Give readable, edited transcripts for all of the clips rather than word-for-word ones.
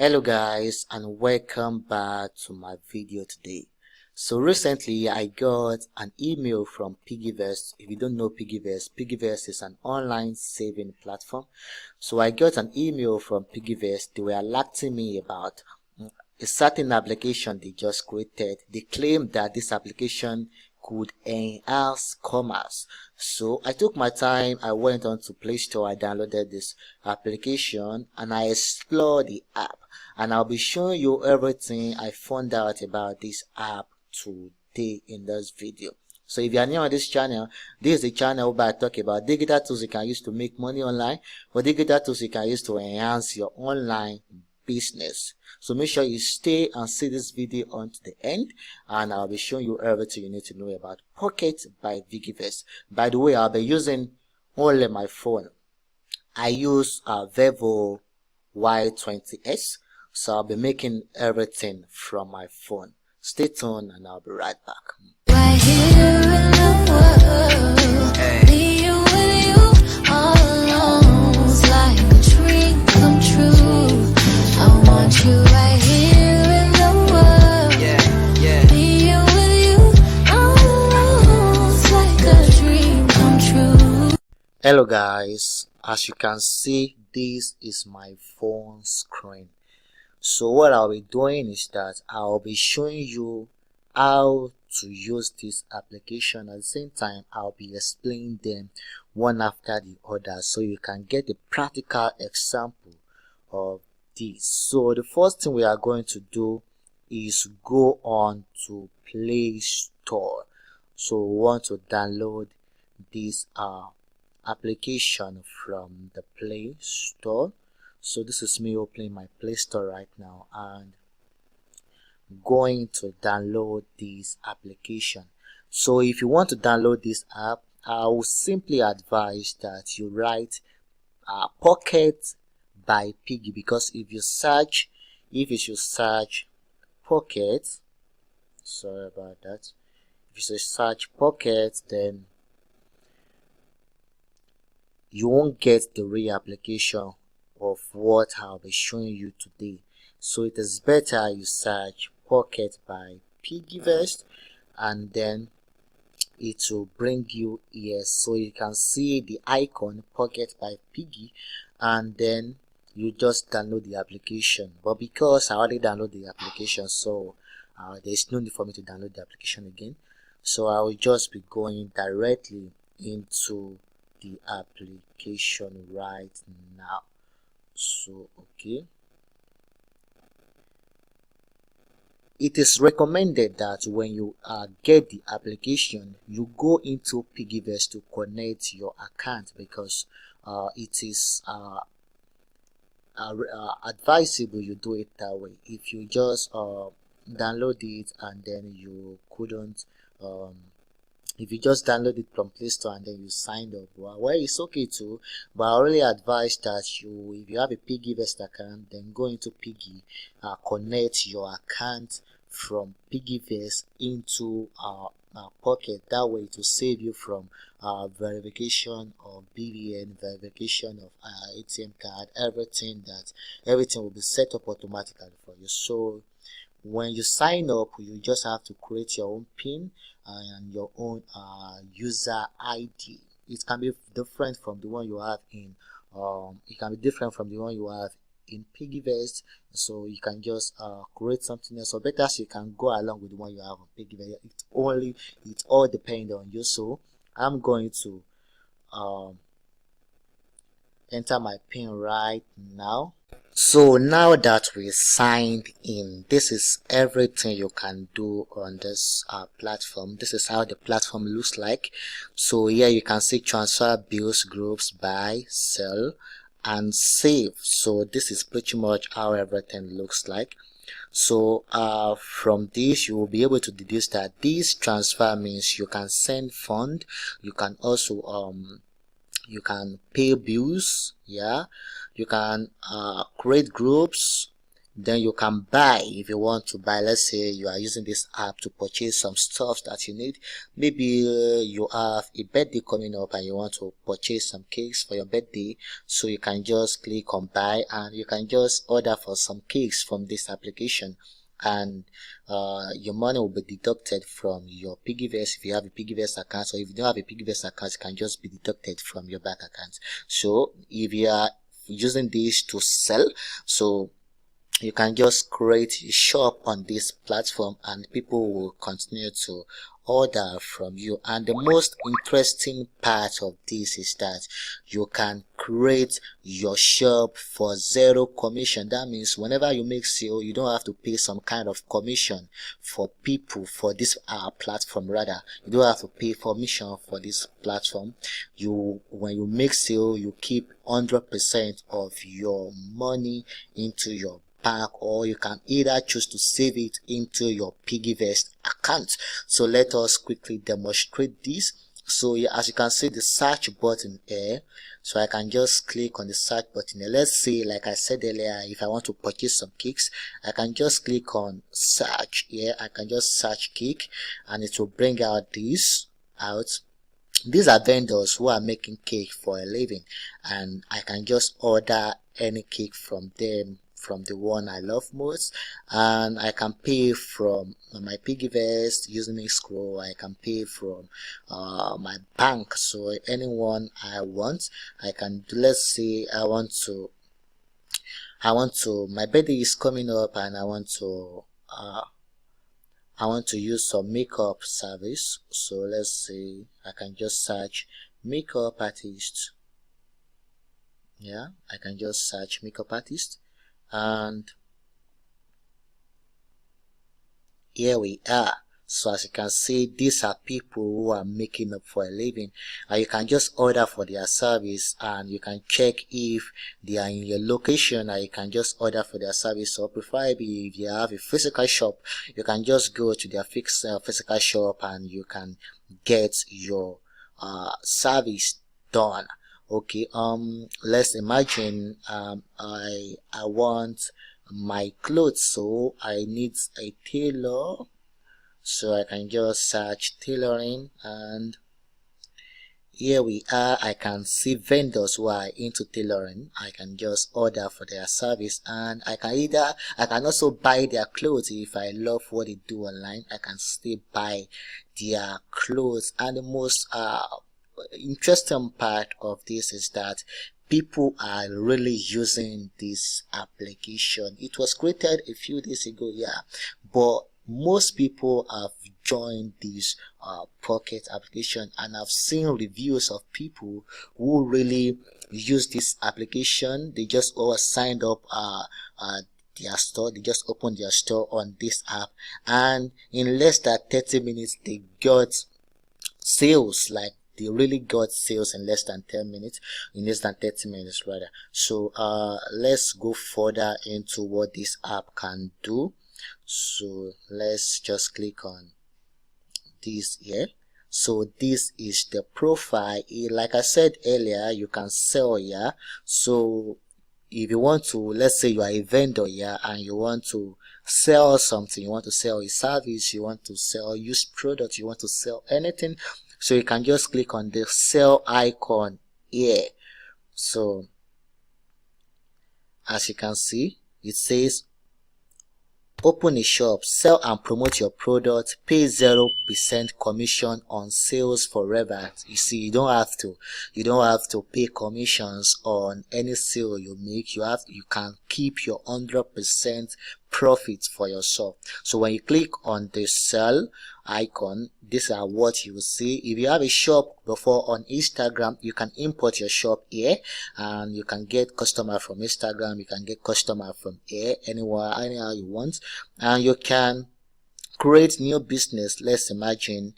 Hello guys, and welcome back to my video today. So recently I got an email from piggyvest. If you don't know piggyvest is an online saving platform. So I got an email from piggyvest. They were alerting me about a certain application they just created. They claimed that this application could enhance commerce. So I took my time, I went on to Play Store, I downloaded this application and I explored the app, and I'll be showing you everything I found out about this app today in this video. So if you are new on this channel, this is the channel where I talk about digital tools you can use to make money online, or digital tools you can use to enhance your online business. So make sure you stay and see this video until the end, and I'll be showing you everything you need to know about Pocket by piggyvest. By the way, I'll be using only my phone. I use a Vivo Y20s, so I'll be making everything from my phone. Stay tuned and I'll be right back. Right here in the world, me with you all alone. It's like a dream come true. I want you right here in the world. Me with you all alone. It's like a dream come true. Hello guys, as you can see, this is my phone screen. So what I'll be doing is that I'll be showing you how to use this application. At the same time, I'll be explaining them one after the other so you can get a practical example of this. So the first thing we are going to do is go on to Play Store. So we want to download this application from the Play Store. So this is me opening my Play Store right now and going to download this application. So if you want to download this app, I will simply advise that you write Pocket by Piggy, because if you should search Pocket, sorry about that, if you should search Pocket, then you won't get the real application of what I'll be showing you today. So it is better you search Pocket by piggyvest, and then it will bring you here, so you can see the icon Pocket by Piggy, and then you just download the application. But because I already downloaded the application, so there's no need for me to download the application again. So I will just be going directly into the application right now. So okay, it is recommended that when you get the application, you go into piggyvest to connect your account, because it is advisable you do it that way. If you just download it and then you couldn't if you just download it from Play Store and then you signed up, well, it's okay too, but I really advise that if you have a piggyvest account, then go into Piggy, connect your account from piggyvest into Pocket. That way to save you from verification of BVN, verification of ATM card, everything will be set up automatically for you. So when you sign up, you just have to create your own PIN and your own user ID. It can be different from the one you have in piggyvest, so you can just create something else, or better, so you can go along with the one you have on piggyvest. It all depends on you. So I'm going to enter my PIN right now. So now that we signed in, this is everything you can do on this platform. This is how the platform looks like. So here you can see transfer, bills, groups, buy, sell, and save. So this is pretty much how everything looks like. So from this you will be able to deduce that this transfer means you can send fund, you can also you can pay bills, yeah, you can create groups, then you can buy if you want to buy. Let's say you are using this app to purchase some stuff that you need. Maybe you have a birthday coming up and you want to purchase some cakes for your birthday, so you can just click on buy and you can just order for some cakes from this application, and your money will be deducted from your piggyvest if you have a piggyvest account, or if you don't have a piggyvest account, it can just be deducted from your bank account. So if you are using this to sell, so you can just create a shop on this platform and people will continue to order from you. And the most interesting part of this is that you can create your shop for zero commission. That means whenever you make sale, you don't have to pay some kind of commission for people for this platform. Rather, you don't have to pay commission for this platform. When you make sale, you keep 100% of your money into your bank, or you can either choose to save it into your piggyvest account. So let us quickly demonstrate this. So as you can see, the search button here, so I can just click on the search button here. Let's say, like I said earlier, if I want to purchase some cakes, I can just click on search here. I can just search cake and it will bring out this out. These are vendors who are making cake for a living, and I can just order any cake from them, from the one I love most, and I can pay from my piggyvest using a scroll. I can pay from my bank, so anyone I want, I can do. Let's say I want to, my birthday is coming up and I want to use some makeup service. So let's say I can just search makeup artist. Yeah, I can just search makeup artist, and here we are. So as you can see, these are people who are making up for a living, and you can just order for their service and you can check if they are in your location, and you can just order for their service. Or preferably if you have a physical shop, you can just go to their physical shop and you can get your service done. Okay, let's imagine I want my clothes, so I need a tailor, so I can just search tailoring, and here we are. I can see vendors who are into tailoring. I can just order for their service, and I can also buy their clothes. If I love what they do online, I can still buy their clothes. And the most interesting part of this is that people are really using this application. It was created a few days ago, yeah, but most people have joined this pocket application, and I've seen reviews of people who really use this application. They just all signed up their store. They just opened their store on this app, and in less than 30 minutes they got sales. Like, they really got sales in less than 10 minutes, in less than 30 minutes rather. So let's go further into what this app can do. So let's just click on this here. So this is the profile. Like I said earlier, you can sell here. So if you want to, let's say you are a vendor here and you want to sell something, you want to sell a service, you want to sell used products, you want to sell anything, so you can just click on the sell icon here. So as you can see, it says open a shop, sell and promote your product, pay 0% commission on sales forever. You see, you don't have to pay commissions on any sale you make. You can keep your 100% profit for yourself. So when you click on the sell icon, these are what you will see. If you have a shop before on Instagram, you can import your shop here and you can get customer from Instagram, you can get customer from here, anywhere, anyhow you want, and you can create new business. Let's imagine,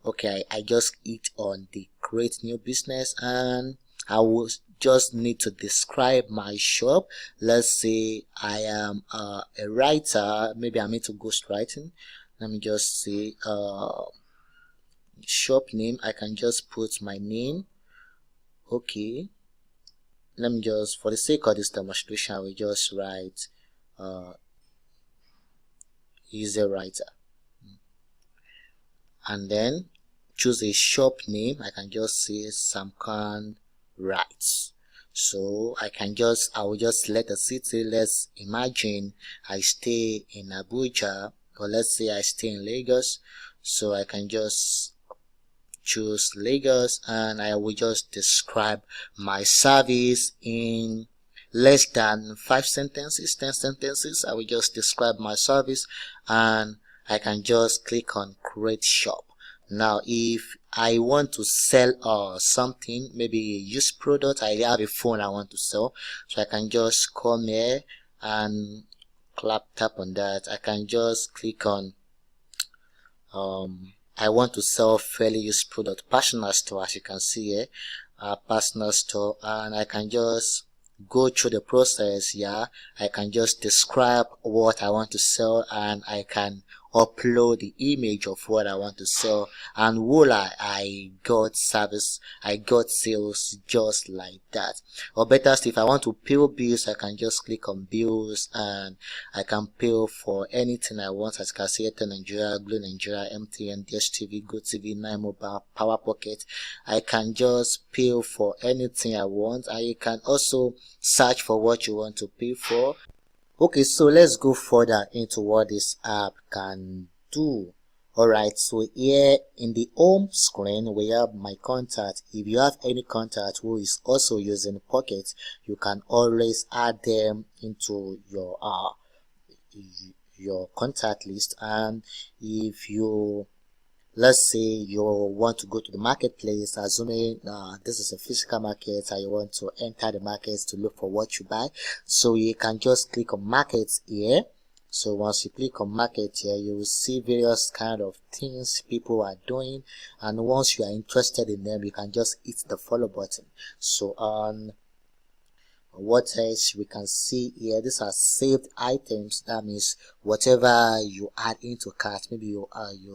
okay, I just hit on the create new business, and I will just need to describe my shop. Let's say I am a writer, maybe I'm into ghostwriting. Let me just say shop name. I can just put my name. Okay, let me just, for the sake of this demonstration, I will just write easy writer, and then choose a shop name. I can just say Samkan Rights. So I will just select a city. Let's imagine I stay in Abuja, or let's say I stay in Lagos. So I can just choose Lagos, and I will just describe my service in less than 5 sentences, 10 sentences. I will just describe my service, and I can just click on create shop. Now if I want to sell something, maybe a used product, I have a phone I want to sell, so I can just come here and tap on that. I can just click on I want to sell fairly used product, personal store, as you can see here, personal store, and I can just go through the process. Yeah, I can just describe what I want to sell, and I can upload the image of what I want to sell, and voila, I got service, I got sales just like that. Or better still, if I want to pay bills, I can just click on bills, and I can pay for anything I want, as you can see, Airtel Nigeria, Glo Nigeria, MTN, DSTV, GoTV, 9Mobile, Power Pocket. I can just pay for anything I want, and you can also search for what you want to pay for. Okay, so let's go further into what this app can do. Alright, so here in the home screen we have my contact. If you have any contact who is also using Pocket, you can always add them into your contact list. And if you, let's say you want to go to the marketplace, assuming this is a physical market and you want to enter the market to look for what you buy, so you can just click on markets here. So once you click on market here, you will see various kind of things people are doing, and once you are interested in them, you can just hit the follow button. So what else we can see here, these are saved items. That means whatever you add into cart, maybe you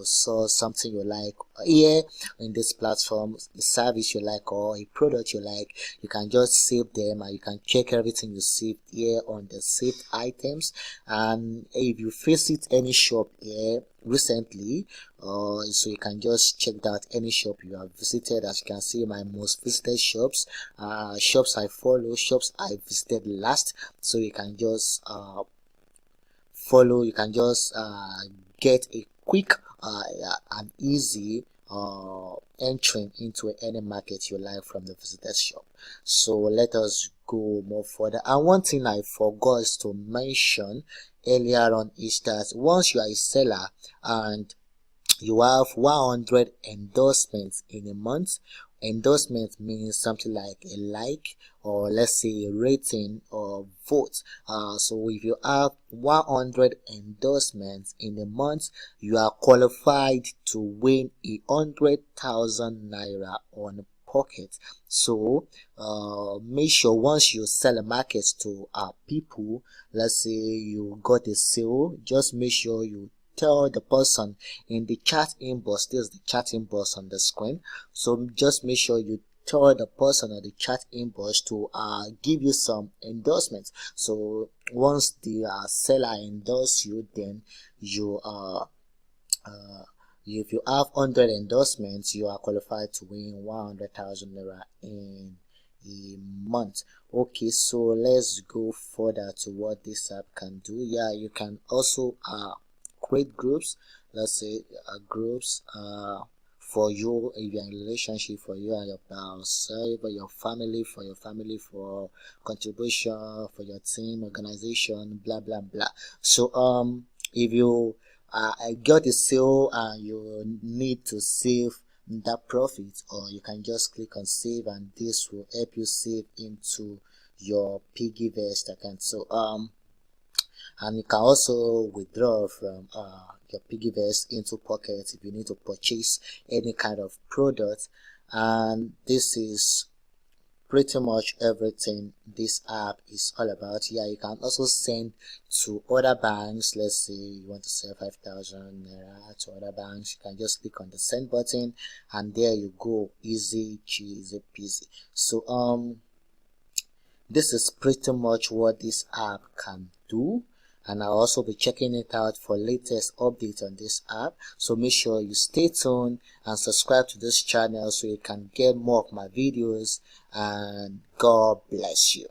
saw something you like here in this platform, a service you like or a product you like, you can just save them, and you can check everything you saved here on the saved items. And if you visit any shop here recently, so you can just check out any shop you have visited. As you can see, my most visited shops, shops I follow, shops I visited last. So you can just follow, you can just get a quick and easy entering into any market you like from the visited shop. So let us go more further. And one thing I forgot to mention earlier on is that once you are a seller and you have 100 endorsements in a month. Endorsement means something like a like, or let's say a rating or vote. So if you have 100 endorsements in a month, you are qualified to win 100,000 naira on Pocket. So make sure once you sell a market to people, let's say you got a sale, just make sure you tell the person in the chat inbox. This is the chat inbox on the screen, so just make sure you tell the person at the chat inbox to give you some endorsements. So once the seller endorse you, then you if you have 100 endorsements, you are qualified to win 100,000 naira in a month. Okay, so let's go further to what this app can do. Yeah, you can also create groups. Let's say groups for you, if you're in a relationship, for you and your spouse, for your family, for contribution, for your team, organization, blah blah blah. So if you got a sale and you need to save that profit, or you can just click on save, and this will help you save into your piggyvest account. So and you can also withdraw from your piggyvest into Pocket if you need to purchase any kind of product. And this is pretty much everything this app is all about. Yeah, you can also send to other banks. Let's say you want to sell 5,000 naira to other banks, you can just click on the send button, and there you go, easy cheesy peasy. So this is pretty much what this app can do. and I'll also be checking it out for latest updates on this app. So make sure you stay tuned and subscribe to this channel so you can get more of my videos, and God bless you.